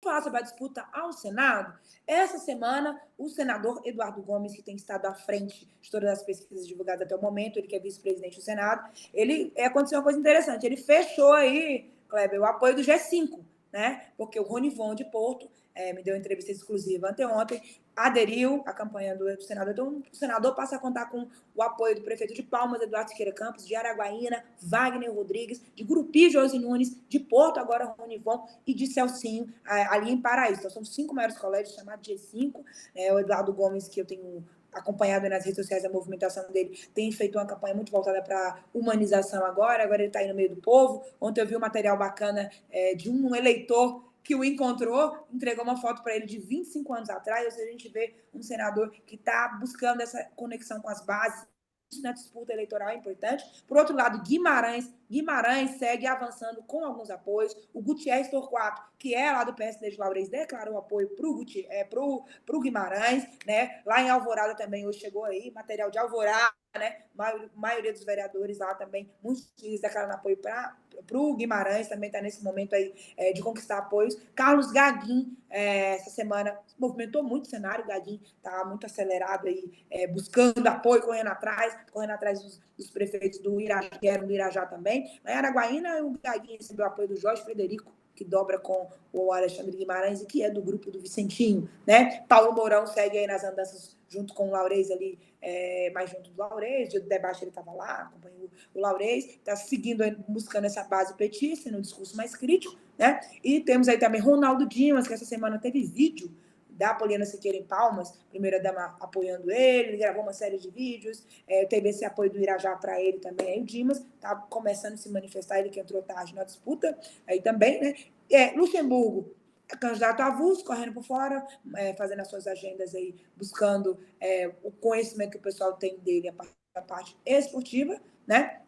falar sobre a disputa ao Senado, essa semana, o senador Eduardo Gomes, que tem estado à frente de todas as pesquisas divulgadas até o momento, ele que é vice-presidente do Senado, aconteceu uma coisa interessante, ele fechou aí, Kleber, o apoio do G5, né? Porque o Ronivon de Porto me deu uma entrevista exclusiva anteontem, aderiu à campanha do senador. Então, o senador passa a contar com o apoio do prefeito de Palmas, Eduardo Siqueira Campos, de Araguaína, Wagner Rodrigues, de Gurupi, Josi Nunes, de Porto, agora Ronivon, e de Celcinho, ali em Paraíso. Então, são os 5 maiores colégios, chamados G5. O Eduardo Gomes, que eu tenho acompanhado nas redes sociais a movimentação dele, tem feito uma campanha muito voltada para humanização agora ele está aí no meio do povo. Ontem eu vi um material bacana de um eleitor que o encontrou, entregou uma foto para ele de 25 anos atrás, ou seja, a gente vê um senador que está buscando essa conexão com as bases, isso na disputa eleitoral é importante. Por outro lado, Guimarães segue avançando com alguns apoios. O Gutierrez Torquato, que é lá do PSD de Laurez, declarou apoio para o Guimarães, né? Lá em Alvorada também hoje chegou aí material de Alvorada, né? Maioria dos vereadores lá também, muitos deles declarando apoio para o Guimarães, também está nesse momento aí de conquistar apoios. Carlos Gaguin, essa semana, movimentou muito o cenário, o Gaguin está muito acelerado aí, buscando apoio, correndo atrás dos prefeitos do Irajá, que eram do Irajá também. Na Araguaína, o Gaguin recebeu o apoio do Jorge Frederico, que dobra com o Alexandre Guimarães e que é do grupo do Vicentinho, né? Paulo Mourão segue aí nas andanças junto com o Laurez ali, mais junto do Laurez, dia do debate ele estava lá, acompanhou o Laurez, está seguindo, buscando essa base petista, no discurso mais crítico, né? E temos aí também Ronaldo Dimas, que essa semana teve vídeo da Poliana Siqueira em Palmas, primeira-dama apoiando ele gravou uma série de vídeos, teve esse apoio do Irajá para ele também, aí o Dimas está começando a se manifestar, ele que entrou tarde na disputa, aí também, né? Luxemburgo, candidato avulso, correndo por fora, fazendo as suas agendas aí, buscando o conhecimento que o pessoal tem dele, a parte esportiva, né?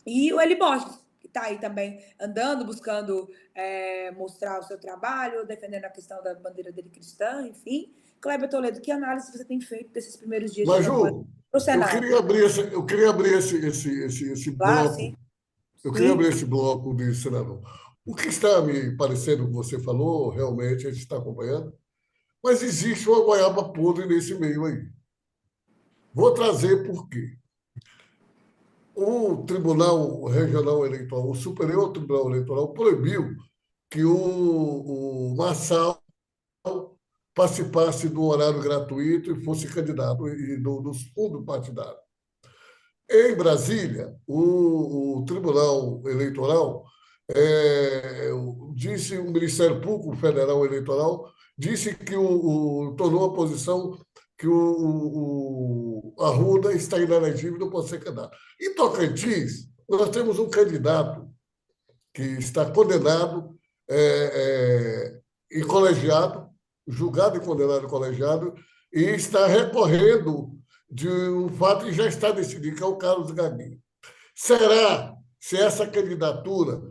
E o Eli Borges, que está aí também andando, buscando mostrar o seu trabalho, defendendo a questão da bandeira dele cristã, enfim. Kleber Toledo, que análise você tem feito desses primeiros dias de campanha para o Senado? Eu queria abrir esse claro, bloco. sim. Eu queria abrir esse bloco de senador. O que está me parecendo que você falou, realmente a gente está acompanhando, mas existe uma goiaba podre nesse meio aí. Vou trazer por quê. O Tribunal Regional Eleitoral, o Superior Tribunal Eleitoral, proibiu que o Marçal participasse do horário gratuito e fosse candidato e dos fundos partidários. Em Brasília, o Tribunal Eleitoral disse, o Ministério Público Federal Eleitoral disse que tornou a posição que o Arruda está inelegível e não pode ser candidato. Em Tocantins, nós temos um candidato que está condenado e colegiado, julgado e condenado e colegiado, e está recorrendo de um fato que já está decidido, que é o Carlos Gaguinho. Será, se essa candidatura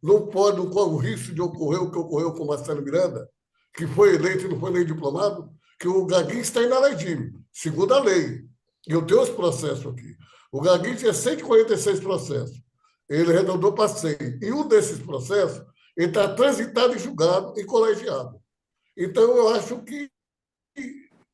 não pode, não corre o risco de ocorrer o que ocorreu com Marcelo Miranda, que foi eleito e não foi nem diplomado, que o Gaguinho está inelegível, segundo a lei. E eu tenho os processos aqui. O Gaguinho tinha 146 processos. Ele arredondou para 100. E um desses processos, ele está transitado e julgado e colegiado. Então, eu acho que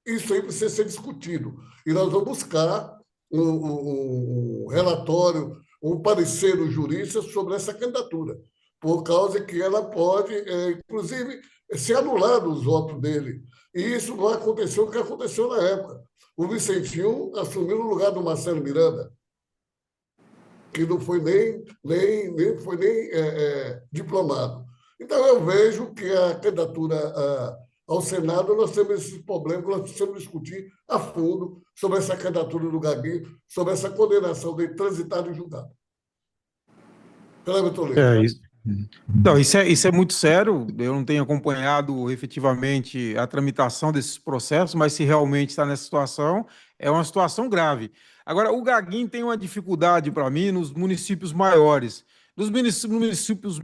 isso aí precisa ser discutido. E nós vamos buscar um relatório, um parecer dos juristas sobre essa candidatura, por causa que ela pode, inclusive, ser anulado os votos dele. E isso não aconteceu o que aconteceu na época. O Vicentinho assumiu no lugar do Marcelo Miranda, que não foi nem diplomado. Então, eu vejo que a candidatura ao Senado, nós temos esses problemas que nós precisamos discutir a fundo sobre essa candidatura do Gaguinho, sobre essa condenação de transitado e julgado. Cleber Toledo. Isso. Então, isso é muito sério. Eu não tenho acompanhado efetivamente a tramitação desses processos, mas se realmente está nessa situação, é uma situação grave. Agora, o Gaguinho tem uma dificuldade para mim nos municípios maiores. Dos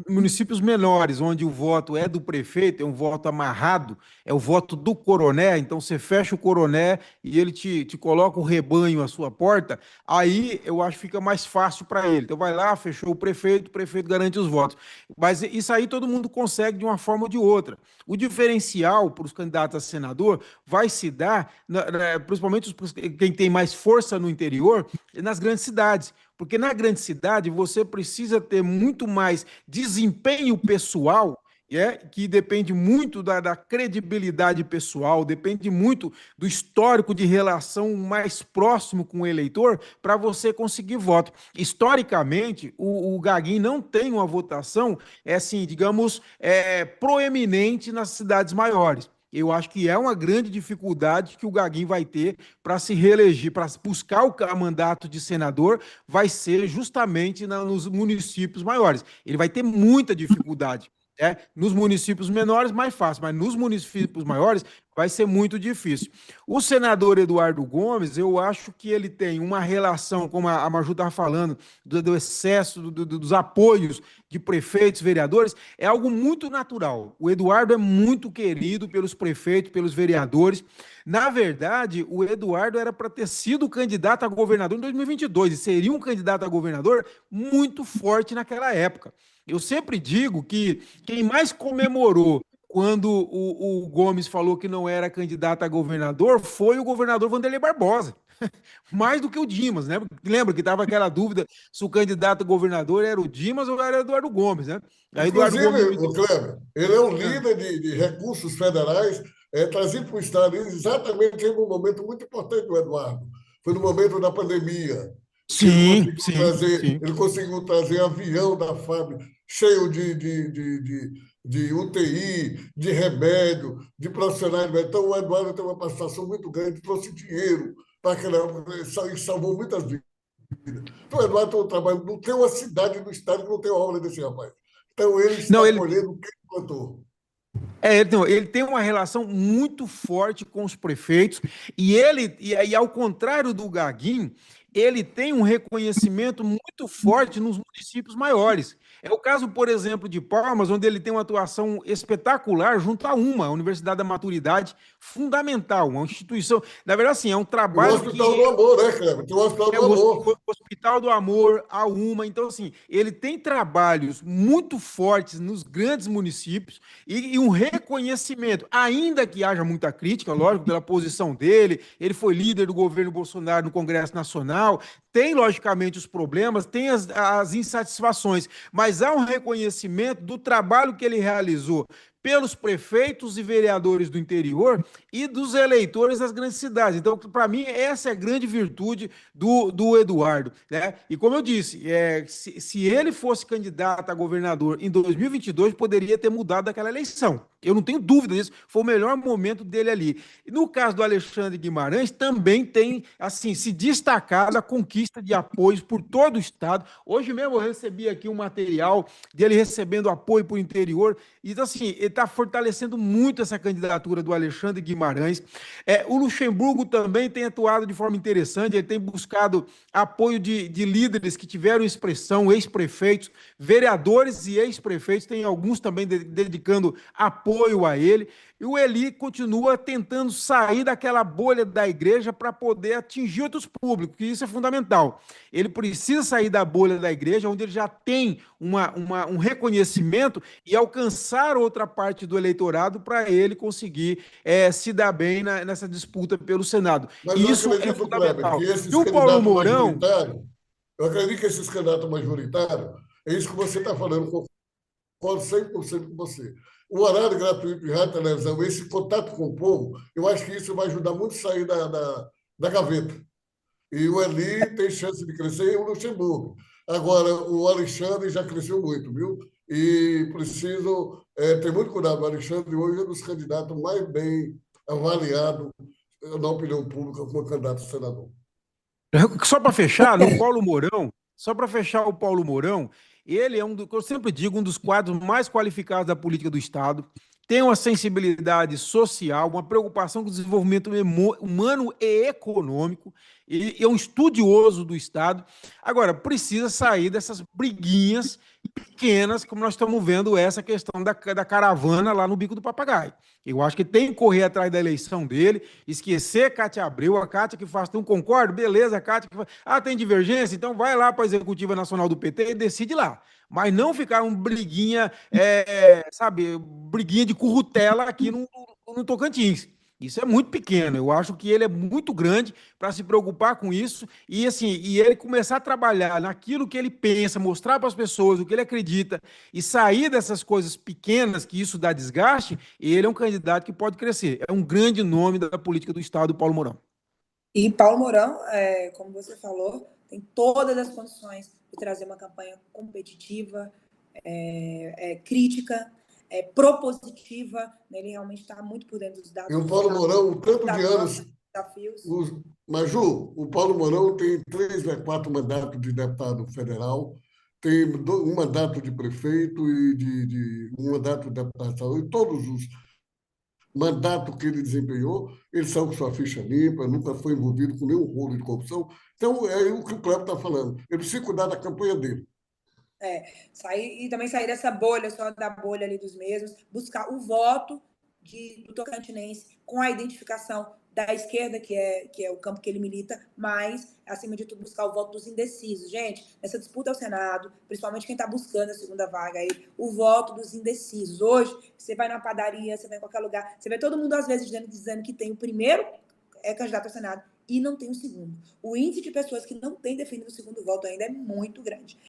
municípios menores, onde o voto é do prefeito, é um voto amarrado, é o voto do coroné, então você fecha o coroné e ele te coloca o rebanho à sua porta, aí eu acho que fica mais fácil para ele. Então vai lá, fechou o prefeito garante os votos. Mas isso aí todo mundo consegue de uma forma ou de outra. O diferencial para os candidatos a senador vai se dar, principalmente quem tem mais força no interior, nas grandes cidades. Porque na grande cidade você precisa ter muito mais desempenho pessoal, que depende muito da credibilidade pessoal, depende muito do histórico de relação mais próximo com o eleitor para você conseguir voto. Historicamente, o Gaguinho não tem uma votação, assim, digamos, proeminente nas cidades maiores. Eu acho que é uma grande dificuldade que o Gaguinho vai ter para se reeleger, para buscar o mandato de senador, vai ser justamente nos municípios maiores. Ele vai ter muita dificuldade. Nos municípios menores, mais fácil, mas nos municípios maiores vai ser muito difícil. O senador Eduardo Gomes, eu acho que ele tem uma relação, como a Maju estava falando, do excesso dos apoios de prefeitos, vereadores, é algo muito natural. O Eduardo é muito querido pelos prefeitos, pelos vereadores. Na verdade, o Eduardo era para ter sido candidato a governador em 2022 e seria um candidato a governador muito forte naquela época. Eu sempre digo que quem mais comemorou quando o Gomes falou que não era candidato a governador foi o governador Wanderlei Barbosa. Mais do que o Dimas, né? Lembra que estava aquela dúvida se o candidato a governador era o Dimas ou era o Eduardo Gomes, né? Aí Eduardo Inclusive, Gomes. o Kleber, ele é um líder de recursos federais, trazido para o Estado exatamente em um momento muito importante do Eduardo. Foi no momento da pandemia, que Sim, sim, sim. ele conseguiu trazer avião da FAB cheio de UTI, de remédio, de profissionais. Então, o Eduardo tem uma participação muito grande, trouxe dinheiro para aquela e salvou muitas vidas. Então, o Eduardo tem um trabalho, não tem uma cidade do Estado que não tem obra desse rapaz. Então, ele está Não, ele, colhendo o que ele plantou. ele tem uma relação muito forte com os prefeitos e ao contrário do Gaguinho, ele tem um reconhecimento muito forte nos municípios maiores. É o caso, por exemplo, de Palmas, onde ele tem uma atuação espetacular junto a a Universidade da Maturidade, fundamental, uma instituição. Na verdade, assim, é um E o trabalho Hospital do Amor, né, Kleber? Tem o Hospital do Amor. o Hospital do Amor, a Então, assim, ele tem trabalhos muito fortes nos grandes municípios e um reconhecimento, ainda que haja muita crítica, lógico, pela posição dele, ele foi líder do governo Bolsonaro no Congresso Nacional, tem, logicamente, os problemas, tem as insatisfações, mas há um reconhecimento do trabalho que ele realizou pelos prefeitos e vereadores do interior e dos eleitores das grandes cidades. Então, para mim, essa é a grande virtude do Eduardo, né? E como eu disse, se ele fosse candidato a governador em 2022, poderia ter mudado aquela eleição. Eu não tenho dúvida disso, foi o melhor momento dele ali. E no caso do Alexandre Guimarães, também tem, assim, se destacado a conquista de apoios por todo o estado. Hoje mesmo eu recebi aqui um material dele recebendo apoio por interior, e assim, ele está fortalecendo muito essa candidatura do Alexandre Guimarães. O Luxemburgo também tem atuado de forma interessante, ele tem buscado apoio de líderes que tiveram expressão, ex-prefeitos, vereadores e ex-prefeitos, tem alguns também dedicando apoio a ele. E o Eli continua tentando sair daquela bolha da igreja para poder atingir outros públicos, que isso é fundamental. Ele precisa sair da bolha da igreja, onde ele já tem um reconhecimento, e alcançar outra parte do eleitorado para ele conseguir se dar bem nessa disputa pelo Senado. Mas E eu isso é acredito, Kleber, fundamental. que E o Paulo Mourão. eu acredito que esses candidatos majoritários, é isso que você está falando, concordo 100% com você. O horário gratuito de rádio e televisão, esse contato com o povo, eu acho que isso vai ajudar muito a sair da gaveta. E o Eli tem chance de crescer e o Luxemburgo. Agora, o Alexandre já cresceu muito, viu? E preciso ter muito cuidado. O Alexandre hoje é um dos candidatos mais bem avaliados na opinião pública como candidato a senador. Só para fechar, no Paulo Mourão, só para fechar o Paulo Mourão, ele é eu sempre digo, um dos quadros mais qualificados da política do Estado. tem uma sensibilidade social, uma preocupação com o desenvolvimento humano e econômico, e é um estudioso do Estado. Agora, precisa sair dessas briguinhas pequenas, como nós estamos vendo essa questão da caravana lá no Bico do Papagaio. Eu acho que tem que correr atrás da eleição dele, esquecer Cátia Abreu, a Cátia que faz, não concordo, beleza, a Cátia que faz, tem divergência, então vai lá para a Executiva Nacional do PT e decide lá. Mas não ficar um briguinha, sabe, briguinha de currutela aqui no Tocantins. Isso é muito pequeno. Eu acho que ele é muito grande para se preocupar com isso e assim, e ele começar a trabalhar naquilo que ele pensa, mostrar para as pessoas o que ele acredita e sair dessas coisas pequenas que isso dá desgaste. Ele é um candidato que pode crescer. É um grande nome da política do Estado, Paulo Mourão. E Paulo Mourão, como você falou, tem todas as condições de trazer uma campanha competitiva, crítica, propositiva, né? Ele realmente está muito por dentro dos dados. E o Paulo Mourão, o tanto de anos. Desafios. Maju, o Paulo Mourão tem 3 ou 4 mandatos de deputado federal, tem um mandato de prefeito e um mandato de deputado estadual, e todos os mandatos que ele desempenhou, ele saiu com sua ficha limpa, nunca foi envolvido com nenhum rolo de corrupção. Então, é o que o Cleber está falando. Ele precisa cuidar da campanha dele. E também sair dessa bolha, só da bolha ali dos mesmos, buscar o voto do tocantinense com a identificação da esquerda, que é o campo que ele milita, mas, acima de tudo, buscar o voto dos indecisos. Gente, nessa disputa ao Senado, principalmente quem está buscando a segunda vaga aí, o voto dos indecisos. Hoje, você vai na padaria, você vai em qualquer lugar, você vê todo mundo, às vezes, dizendo que tem o primeiro candidato ao Senado e não tem o segundo. O índice de pessoas que não têm definido o segundo voto ainda é muito grande.